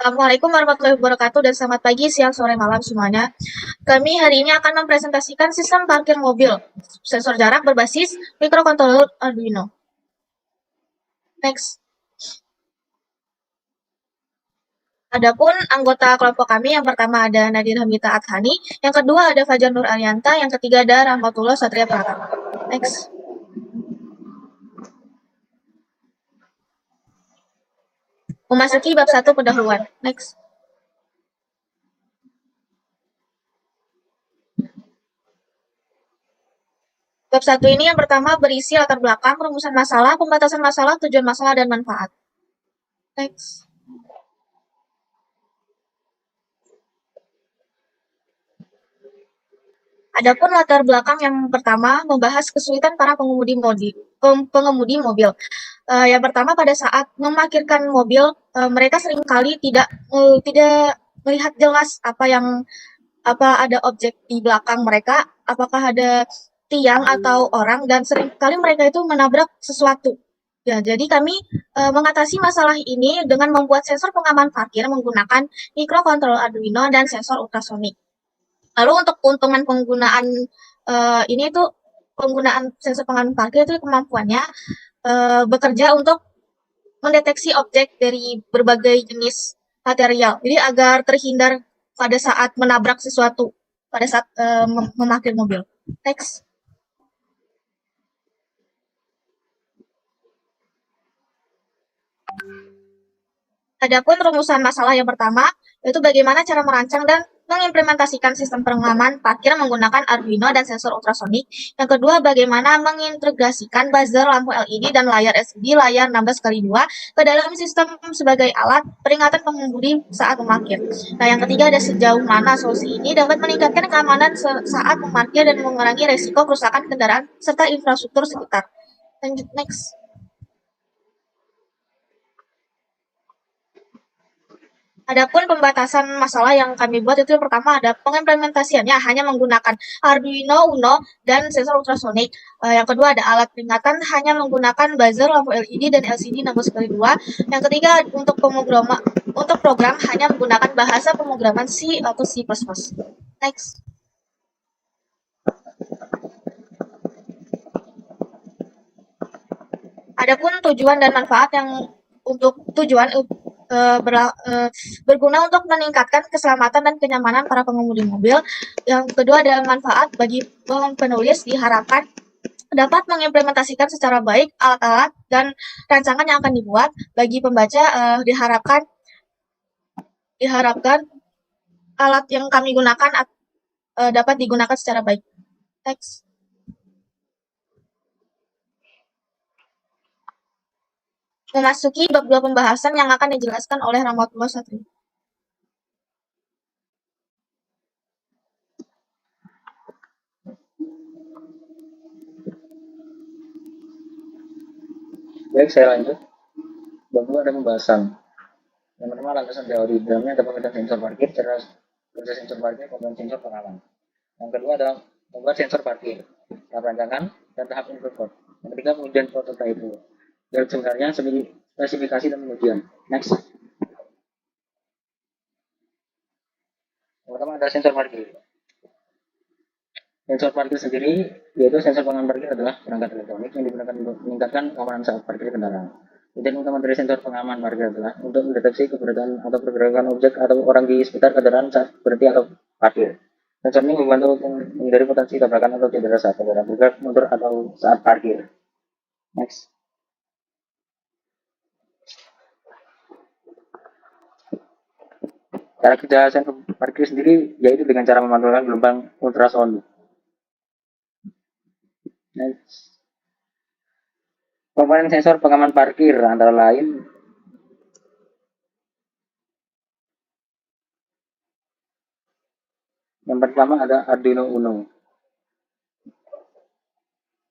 Assalamualaikum warahmatullahi wabarakatuh dan selamat pagi, siang, sore, malam semuanya. Kami hari ini akan mempresentasikan sistem parkir mobil, sensor jarak berbasis microcontroller Arduino. Next. Adapun anggota kelompok kami, yang pertama ada Nadir Hamita Adhani, yang kedua ada Fajar Nur Arianta, yang ketiga ada Rahmatullah Satria Pratama. Next. Memasuki bab 1 pendahuluan. Next. Bab 1 ini yang pertama berisi latar belakang, rumusan masalah, pembatasan masalah, tujuan masalah, dan manfaat. Next. Adapun latar belakang yang pertama membahas kesulitan para pengemudi mobil. Yang pertama pada saat memarkirkan mobil, mereka seringkali tidak melihat jelas apa ada objek di belakang mereka, apakah ada tiang atau orang, dan seringkali mereka itu menabrak sesuatu. Ya, jadi kami mengatasi masalah ini dengan membuat sensor pengaman parkir menggunakan microcontroller Arduino dan sensor ultrasonik. Lalu untuk keuntungan penggunaan ini itu penggunaan sensor pengaman parkir itu kemampuannya bekerja untuk mendeteksi objek dari berbagai jenis material. Jadi agar terhindar pada saat menabrak sesuatu pada saat memarkir mobil. Next. Adapun rumusan masalah yang pertama, yaitu bagaimana cara merancang dan mengimplementasikan sistem pengaman parkir menggunakan Arduino dan sensor ultrasonik. Yang kedua, bagaimana mengintegrasikan buzzer, lampu LED, dan layar LCD layar 16x2 ke dalam sistem sebagai alat peringatan pengemudi saat memarkir. Nah, yang ketiga ada sejauh mana solusi ini dapat meningkatkan keamanan saat memarkir dan mengurangi resiko kerusakan kendaraan serta infrastruktur sekitar. Lanjut, next. Adapun pembatasan masalah yang kami buat itu yang pertama ada pengimplementasiannya hanya menggunakan Arduino Uno dan sensor ultrasonik. Yang kedua ada alat peringatan hanya menggunakan buzzer, lampu LED, dan LCD 16x2. Yang ketiga untuk program hanya menggunakan bahasa pemrograman C atau C++. Next. Adapun tujuan dan manfaat yang untuk tujuan berguna untuk meningkatkan keselamatan dan kenyamanan para pengemudi mobil. Yang kedua ada manfaat bagi penulis diharapkan dapat mengimplementasikan secara baik alat-alat dan rancangan yang akan dibuat. Bagi pembaca diharapkan alat yang kami gunakan dapat digunakan secara baik. Next. Memasuki bab 2 pembahasan yang akan dijelaskan oleh Rahmatullah Satria. Baik, saya lanjut. Bab 2 ada pembahasan. Yang pertama landasan teori. Di dalamnya ada pengertian sensor parkir, cara kerja sensor parkir, komponen sensor pengaman. Yang kedua adalah membuat sensor parkir, tahap rancangan dan tahap input code. Yang ketiga pengujian prototipe. Dan sebenarnya spesifikasi dan pengujian. Next. Yang pertama ada sensor parkir. Sensor parkir sendiri yaitu sensor pengaman parkir adalah perangkat elektronik yang digunakan untuk meningkatkan keamanan saat parkir kendaraan. Tujuan utama dari sensor pengaman parkir adalah untuk mendeteksi keberadaan atau pergerakan objek atau orang di sekitar kendaraan saat berhenti atau parkir. Sensor ini membantu menghindari potensi tabrakan atau cedera saat kendaraan bergerak mundur atau saat parkir. Next. Cara kerja sensor parkir sendiri yaitu dengan cara memantulkan gelombang ultrasound. Next. Komponen sensor pengaman parkir antara lain yang pertama ada Arduino Uno.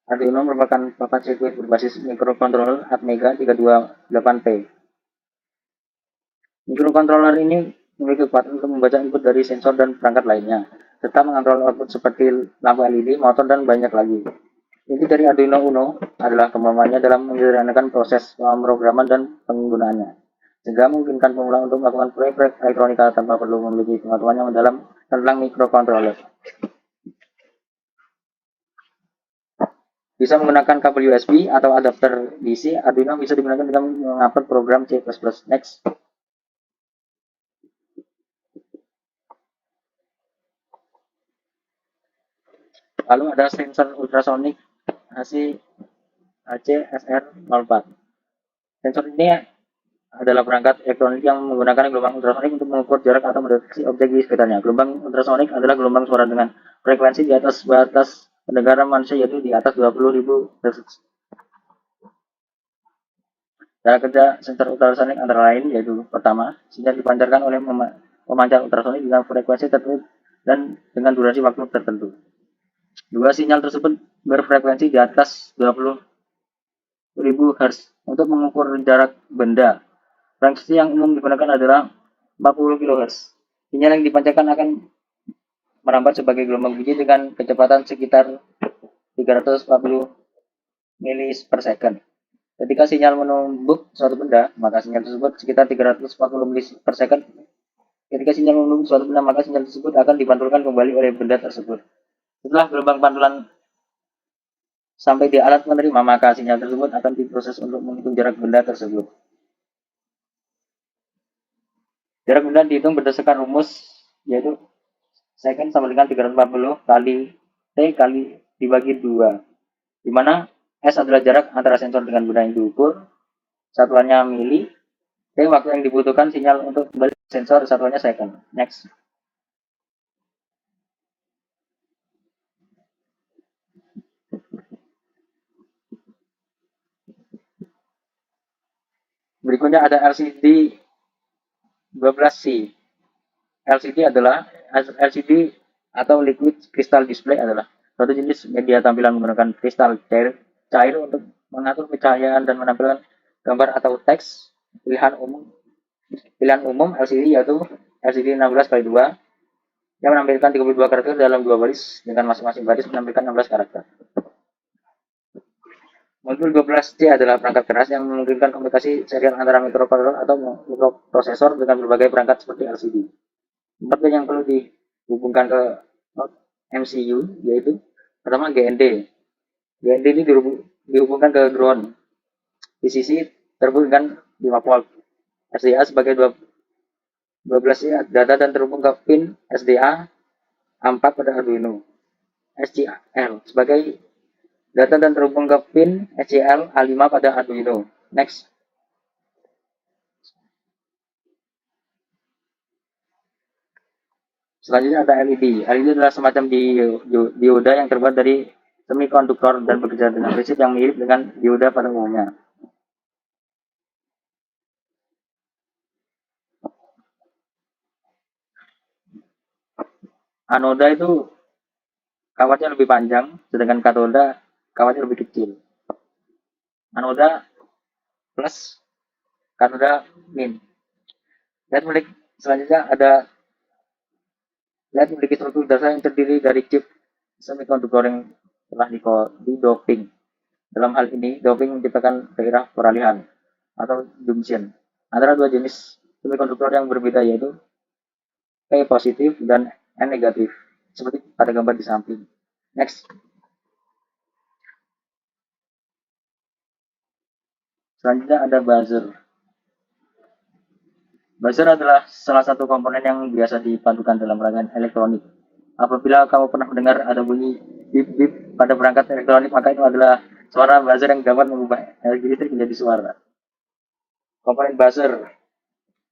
Arduino merupakan papan sirkuit berbasis microcontroller Atmega 328P. Microcontroller ini memiliki kekuatan untuk membaca input dari sensor dan perangkat lainnya, serta mengontrol output seperti lampu LED, motor, dan banyak lagi. Inti dari Arduino Uno adalah kemampuannya dalam menyederhanakan proses pemrograman dan penggunaannya. sehingga memungkinkan pemula untuk melakukan proyek-proyek elektronika tanpa perlu memiliki pengetahuan yang mendalam tentang mikrokontroler. Bisa menggunakan kabel USB atau adapter DC, Arduino bisa digunakan dengan mengupload program C++. Next. Lalu ada sensor ultrasonik HCSR04. Sensor ini adalah perangkat elektronik yang menggunakan gelombang ultrasonik untuk mengukur jarak atau mendeteksi objek di sekitarnya. Gelombang ultrasonik adalah gelombang suara dengan frekuensi di atas batas pendengaran manusia, yaitu di atas 20.000 Hz. Cara kerja sensor ultrasonik antara lain yaitu: pertama, sinyal dipancarkan oleh pemancar ultrasonik dengan frekuensi tertentu dan dengan durasi waktu tertentu. Dua, sinyal tersebut berfrekuensi di atas 20.000 Hz. Untuk mengukur jarak benda, frekuensi yang umum digunakan adalah 40 kHz. Sinyal yang dipancarkan akan merambat sebagai gelombang bunyi dengan kecepatan sekitar 340 milis per second. Ketika sinyal menumbuk suatu benda, maka sinyal tersebut sekitar 340 milis per second. Ketika sinyal menumbuk suatu benda, maka sinyal tersebut akan dipantulkan kembali oleh benda tersebut. Setelah gelombang pantulan sampai di alat penerima, maka sinyal tersebut akan diproses untuk menghitung jarak benda tersebut. Jarak benda dihitung berdasarkan rumus, yaitu second sama dengan 340 kali T kali dibagi 2, di mana S adalah jarak antara sensor dengan benda yang diukur, satuannya mili, T waktu yang dibutuhkan sinyal untuk kembali ke sensor, satuannya second. Next. Berikutnya ada LCD 12C. LCD atau liquid crystal display adalah suatu jenis media tampilan menggunakan kristal cair untuk mengatur pencahayaan dan menampilkan gambar atau teks. Pilihan umum LCD yaitu LCD 16x2 yang menampilkan 32 karakter dalam 2 baris dengan masing-masing baris menampilkan 16 karakter. Modul 12C adalah perangkat keras yang memungkinkan komunikasi serial antara mikrokontroler atau mikroprosesor dengan berbagai perangkat seperti LCD. 4 yang perlu dihubungkan ke MCU yaitu: pertama, GND. GND ini dihubungkan ke ground. VCC terhubung dengan 5 volt. SDA sebagai 12 data dan terhubung ke pin SDA 4 pada Arduino. SCL sebagai data dan terhubung ke pin SCL A5 pada Arduino. Next. Selanjutnya ada LED. LED adalah semacam dioda yang terbuat dari semikonduktor dan bekerja dengan prinsip yang mirip dengan dioda pada umumnya. Anoda itu kawatnya lebih panjang, sedangkan katoda kawatnya lebih kecil. Anoda plus, katoda min. Selanjutnya ada LED memiliki struktur dasar yang terdiri dari chip semikonduktor yang telah di-doping. Dalam hal ini, doping menciptakan daerah peralihan atau junction antara dua jenis semikonduktor yang berbeda, yaitu P positif dan N negatif, seperti pada gambar di samping. Next. Selanjutnya ada buzzer. Buzzer adalah salah satu komponen yang biasa dipadukan dalam rangkaian elektronik. Apabila kamu pernah mendengar ada bunyi bip-bip pada perangkat elektronik, maka itu adalah suara buzzer yang dapat mengubah energi listrik menjadi suara. Komponen buzzer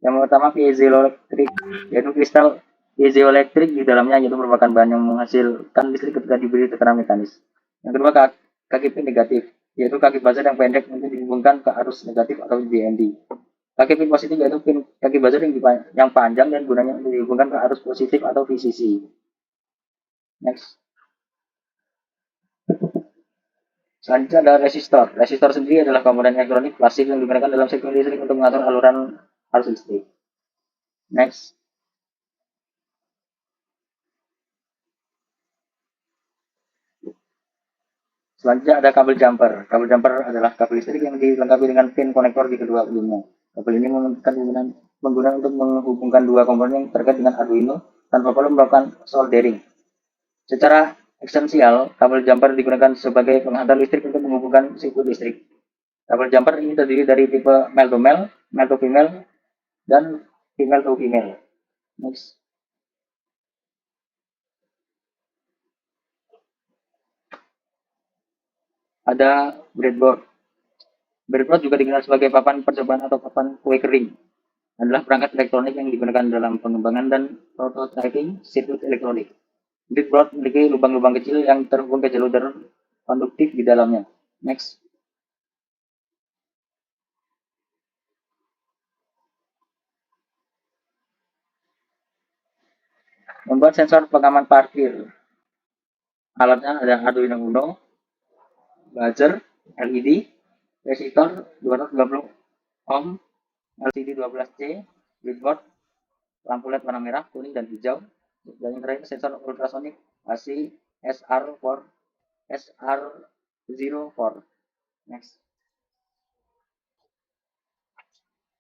yang pertama, piezoelektrik, yaitu kristal piezoelektrik di dalamnya, yaitu merupakan bahan yang menghasilkan listrik ketika diberi tekanan mekanis. Yang kedua, kaki pin negatif, yaitu kaki buzzer yang pendek untuk dihubungkan ke arus negatif atau GND. Kaki pin positif yaitu kaki buzzer yang panjang dan gunanya untuk dihubungkan ke arus positif atau VCC. Next. Selanjutnya ada resistor. Resistor sendiri adalah komponen elektronik pasif yang digunakan dalam sirkuit listrik untuk mengatur aluran arus listrik. Next. Selanjutnya ada kabel jumper. Kabel jumper adalah kabel listrik yang dilengkapi dengan pin konektor di kedua ujungnya. Kabel ini memungkinkan pengguna untuk menghubungkan dua komponen yang terkait dengan Arduino tanpa perlu melakukan soldering. Secara esensial, kabel jumper digunakan sebagai penghantar listrik untuk menghubungkan sirkuit listrik. Kabel jumper ini terdiri dari tipe male to male, male to female, dan female to female. Next. Ada breadboard. Breadboard juga dikenal sebagai papan percobaan atau papan kue kering. Adalah perangkat elektronik yang digunakan dalam pengembangan dan prototyping sirkuit elektronik. Breadboard memiliki lubang-lubang kecil yang terhubung ke jalur konduktif di dalamnya. Next. Membuat sensor pengaman parkir. Alatnya ada Arduino Uno, buzzer, LED, resistor 220 ohm, LCD 12C, breadboard, lampu LED warna merah, kuning, dan hijau. Dan yang terakhir sensor ultrasonic AC SR4 SR04. Next.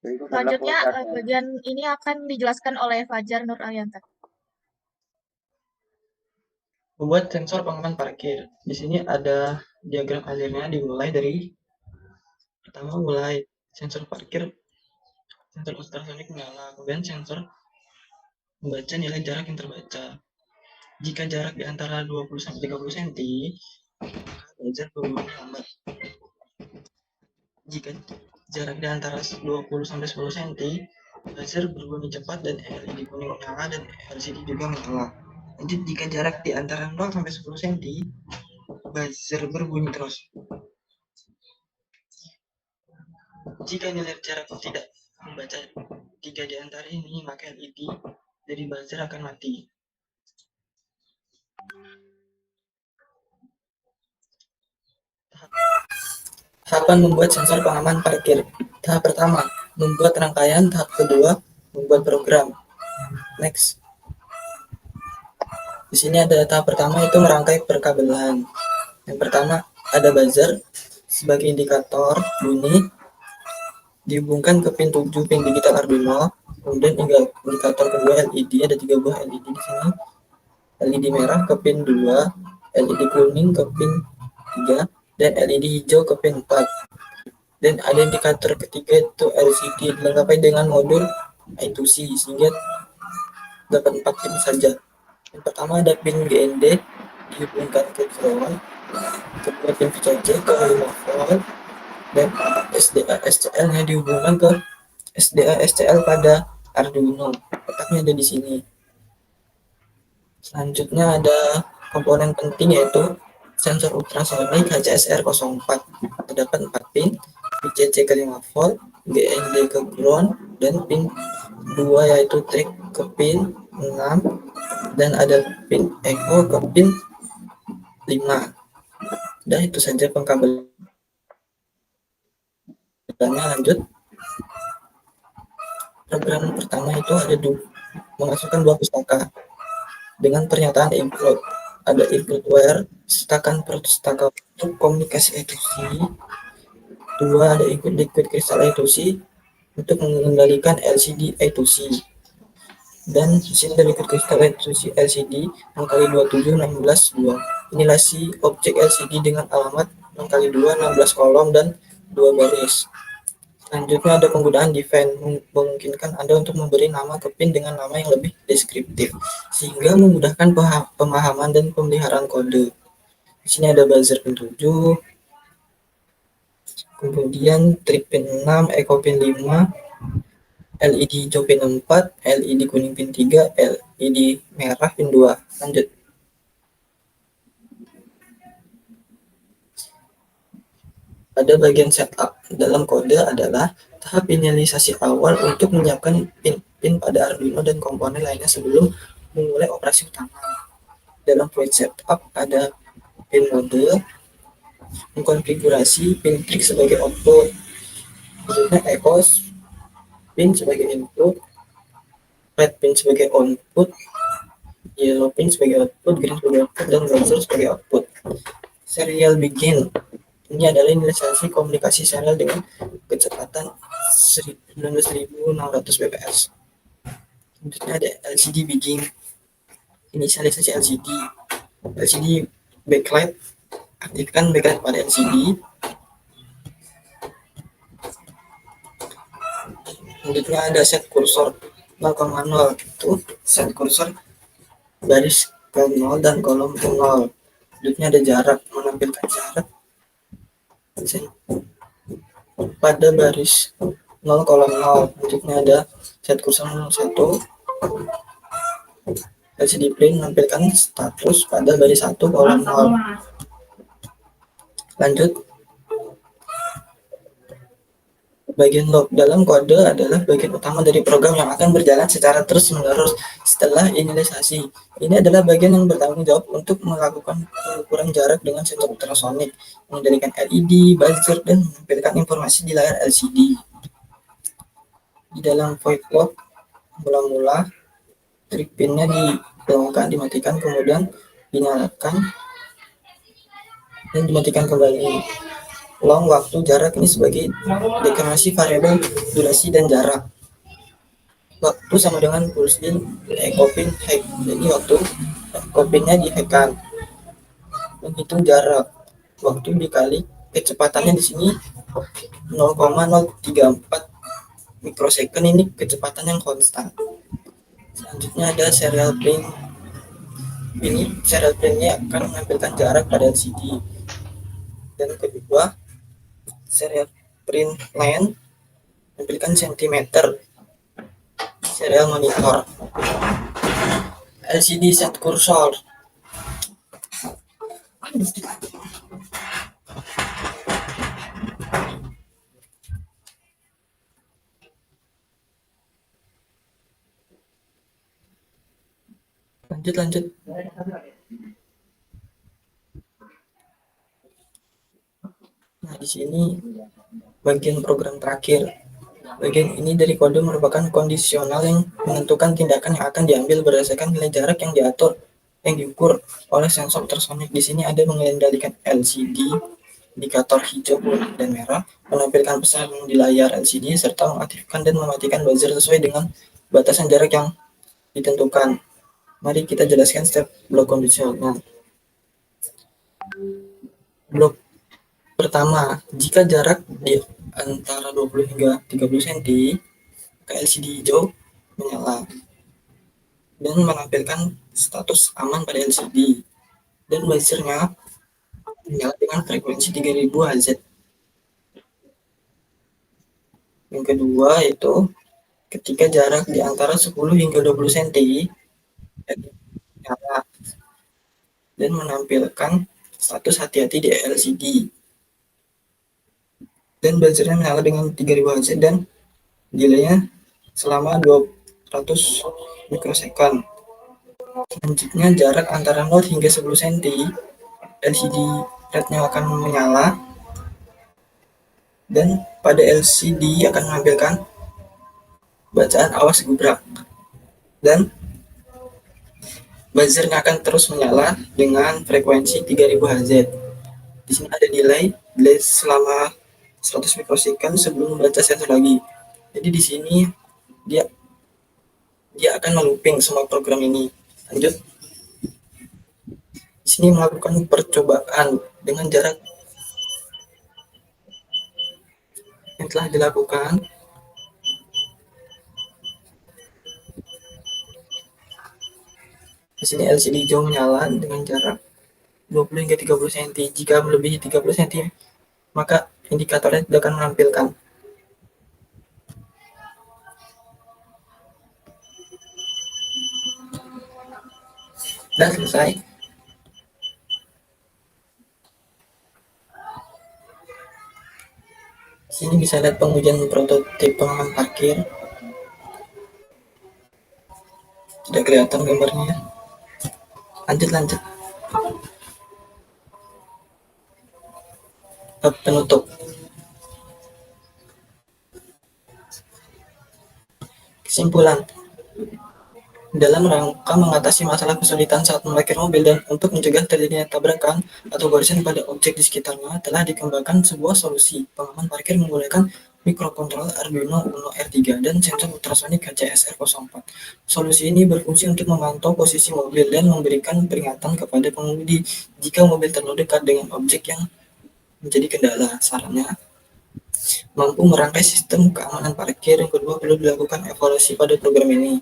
Selanjutnya bagian ini akan dijelaskan oleh Fajar Nur Alianta. Membuat sensor pengaman parkir. Di sini ada diagram alirnya, dimulai dari pertama mulai sensor parkir, sensor ultrasonik menyala, kemudian sensor membaca nilai jarak yang terbaca. Jika jarak di antara 20 sampai 30 cm, buzzer berbunyi lambat. Jika jarak di antara 20 sampai 10 cm, buzzer berbunyi cepat dan LED kuning menyala dan LCD juga menyala. Lanjut, jika jarak di antara 0 sampai 10 cm, buzzer berbunyi terus. Jika nilai jarak tidak membaca 3 di antara ini, maka LED dari buzzer akan mati. Tahapan membuat sensor pengaman parkir. Tahap pertama, membuat rangkaian. Tahap kedua, membuat program. Next. Di sini ada tahap pertama, itu merangkai perkabelan. Yang pertama, ada buzzer sebagai indikator bunyi, dihubungkan ke pin 7 pin digital Arduino. Kemudian indikator kedua LED, ada 3 buah LED di sini. LED merah ke pin 2, LED kuning ke pin 3, dan LED hijau ke pin 4. Dan ada indikator ketiga, itu LCD, dilengkapi dengan modul I2C sehingga dapat 4 pin saja. Yang pertama ada pin GND dihubungkan ke ground, kedua pin VCC ke 5 volt, dan SDA SCL nya dihubungkan ke SDA SCL pada Arduino. Letaknya ada di sini. Selanjutnya ada komponen penting, yaitu sensor ultrasonik HCSR04. Terdapat 4 pin, VCC ke 5 volt, GND ke ground, dan pin 2 yaitu track ke pin 6, dan ada pin echo ke pin 5. Dan itu saja pengkabelannya. Lanjut, program pertama itu ada memasukkan 2 pustaka dengan pernyataan include. Ada include where, setakan pustaka untuk komunikasi I2C. 2, ada include liquid crystal I2C untuk mengendalikan LCD I2C. Dan di sini ada liquid crystal I2C LCD 6x27 16 2. Inilah si objek LCD dengan alamat 6x2 16 kolom dan 2 baris. Selanjutnya ada penggunaan define, memungkinkan Anda untuk memberi nama ke pin dengan nama yang lebih deskriptif sehingga memudahkan pemahaman dan pemeliharaan kode. Di sini ada buzzer pin 7, kemudian trip pin 6, echo pin 5, LED hijau pin 4, LED kuning pin 3, LED merah pin 2. Lanjut. Pada bagian setup dalam kode adalah tahap inisialisasi awal untuk menyiapkan pin-pin pada Arduino dan komponen lainnya sebelum memulai operasi utama. Dalam void setup ada pin mode, mengkonfigurasi pin trik sebagai output, selanjutnya echo pin sebagai input, red pin sebagai output, yellow pin sebagai output, green sebagai output, dan buzzer sebagai output. Serial begin Ini adalah inisialisasi komunikasi serial dengan kecepatan 19.600 bps. Selanjutnya ada LCD Begin, inisialisasi LCD. LCD backlight, aktifkan backlight pada LCD. Selanjutnya ada set kursor 0,0, itu set kursor baris ke 0 dan kolom ke 0. Selanjutnya ada jarak, menampilkan jarak pada baris 0 kolom 0. Selanjutnya ada set kursor 01, LCD print menampilkan status pada baris 1 kolom 0. Lanjut, bagian log dalam kode adalah bagian utama dari program yang akan berjalan secara terus-menerus setelah inisialisasi. Ini adalah bagian yang bertanggung jawab untuk melakukan pengukuran jarak dengan sensor ultrasonik, mengendalikan LED, buzzer, dan menampilkan informasi di layar LCD. Di dalam void log, mula-mula trik pinnya dilakukan, dimatikan, kemudian dinyalakan, dan dimatikan kembali. Long, waktu, jarak ini sebagai deklarasi variabel durasi dan jarak. Waktu sama dengan pulse in, coping, hack. Jadi waktu copingnya dihackkan. Menghitung jarak, waktu dikali kecepatannya di sini 0,034 mikrosecond, ini kecepatan yang konstan. Selanjutnya ada serial print. Ini serial printnya akan menampilkan jarak pada LCD. Dan kedua, serial print line menampilkan sentimeter. Serial monitor, LCD set kursor. Lanjut. Nah, di sini bagian program terakhir. Bagian ini dari kode merupakan kondisional yang menentukan tindakan yang akan diambil berdasarkan nilai jarak yang diukur oleh sensor ultrasonik. Di sini ada mengendalikan LCD, indikator hijau, kuning, dan merah, menampilkan pesan di layar LCD, serta mengaktifkan dan mematikan buzzer sesuai dengan batasan jarak yang ditentukan. Mari kita jelaskan step blok kondisional. Blok pertama, jika jarak di antara 20 hingga 30 cm, LCD hijau menyala dan menampilkan status aman pada LCD, dan buzzernya menyala dengan frekuensi 3000 Hz. Yang kedua itu ketika jarak di antara 10 hingga 20 cm, menyala dan menampilkan status hati-hati di LCD, dan buzzernya menyala dengan 3000 Hz dan delaynya selama 200 mikrosekund. Selanjutnya, jarak antara 0 hingga 10 cm, LCD LED-nya akan menyala dan pada LCD akan menampilkan bacaan awas gubrak, dan buzzernya akan terus menyala dengan frekuensi 3000 Hz. Di sini ada delay selama 100 mikrosekund sebelum membaca sensor lagi. Jadi di sini dia akan melooping semua program ini. Lanjut, di sini melakukan percobaan dengan jarak yang telah dilakukan. Di sini LCD hijau menyala dengan jarak 20 hingga 30 cm. Jika melebihi 30 cm, maka indikatornya tidak akan menampilkan. Dan selesai. Sini bisa lihat pengujian prototip pengaman parkir. Tidak kelihatan gambarnya. Lanjut. Penutup. Kesimpulan, dalam rangka mengatasi masalah kesulitan saat memarkir mobil dan untuk mencegah terjadinya tabrakan atau gorisan pada objek di sekitarnya, telah dikembangkan sebuah solusi pengaman parkir menggunakan mikrokontroler Arduino Uno R3 dan sensor ultrasonik HCSR04. Solusi ini berfungsi untuk memantau posisi mobil dan memberikan peringatan kepada pengemudi jika mobil terlalu dekat dengan objek yang menjadi kendala. Sarannya, mampu merangkai sistem keamanan parkir. Yang kedua, perlu dilakukan evaluasi pada program ini.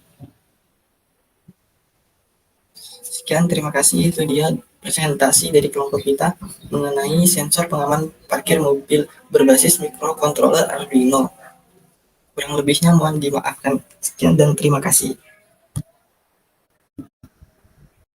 Sekian, terima kasih. Itu dia presentasi dari kelompok kita mengenai sensor pengaman parkir mobil berbasis mikrokontroler Arduino. Kurang lebihnya mohon dimaafkan. Sekian dan terima kasih.